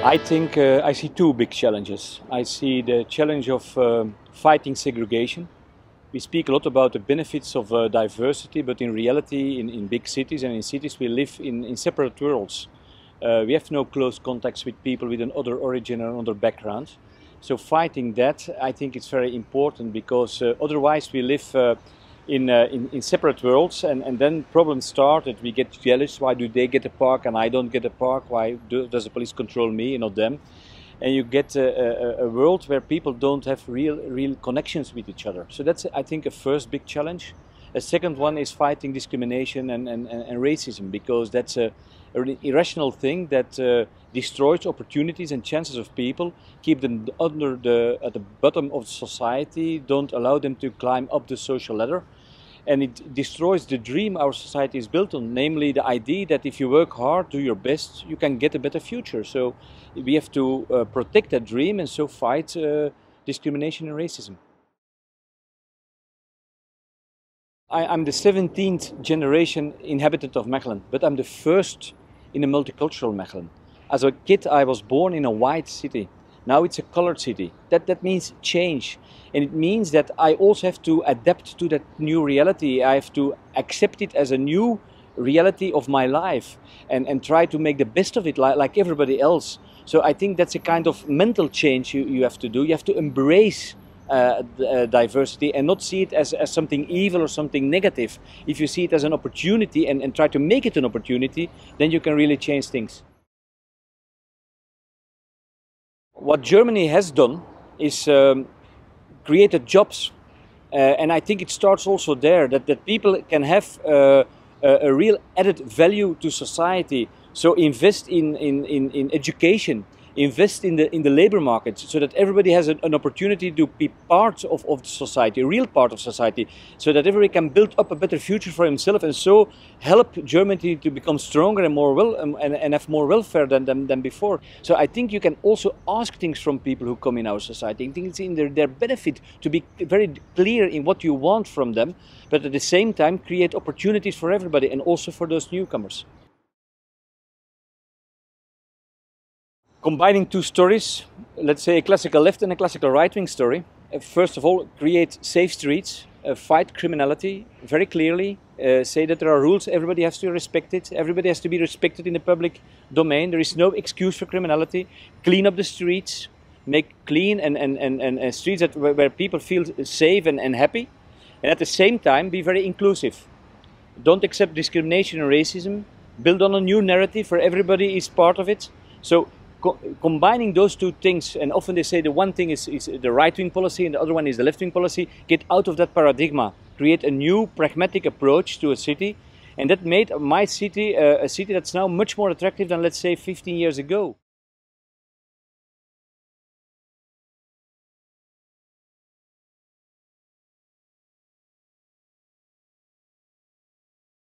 I think I see two big challenges. I see the challenge of fighting segregation. We speak a lot about the benefits of diversity, but in reality, in big cities and in cities, we live in separate worlds. We have no close contacts with people with another origin or another background. So fighting that, I think it's very important, because otherwise we live in separate worlds, and then problems start that we get jealous. Why do they get a park and I don't get a park? Why does the police control me and not them? And you get a world where people don't have real connections with each other. So that's, I think, a first big challenge. A second one is fighting discrimination and racism, because that's an irrational thing that destroys opportunities and chances of people, keep them at the bottom of society, don't allow them to climb up the social ladder. And it destroys the dream our society is built on, namely the idea that if you work hard, do your best, you can get a better future. So we have to protect that dream and so fight discrimination and racism. I'm the 17th generation inhabitant of Mechelen, but I'm the first in a multicultural Mechelen. As a kid, I was born in a white city. Now it's a colored city. That means change. And it means that I also have to adapt to that new reality. I have to accept it as a new reality of my life and try to make the best of it like everybody else. So I think that's a kind of mental change you have to do. You have to embrace diversity and not see it as something evil or something negative. If you see it as an opportunity and try to make it an opportunity, then you can really change things. What Germany has done is created jobs, and I think it starts also there, that people can have a real added value to society. So invest in education, invest in the labor market, so that everybody has an opportunity to be part of the society, a real part of society, so that everybody can build up a better future for himself, and so help Germany to become stronger and more and have more welfare than before. So I think you can also ask things from people who come in our society. I think it's in their benefit to be very clear in what you want from them, but at the same time create opportunities for everybody and also for those newcomers. Combining two stories, let's say a classical left and a classical right-wing story. First of all, create safe streets, fight criminality very clearly, say that there are rules, everybody has to respect it, everybody has to be respected in the public domain, there is no excuse for criminality, clean up the streets, make clean and streets where people feel safe and happy, and at the same time be very inclusive. Don't accept discrimination and racism, build on a new narrative where everybody is part of it. So combining those two things, and often they say the one thing is the right-wing policy and the other one is the left-wing policy, get out of that paradigm, create a new pragmatic approach to a city, and that made my city a city that's now much more attractive than, let's say, 15 years ago.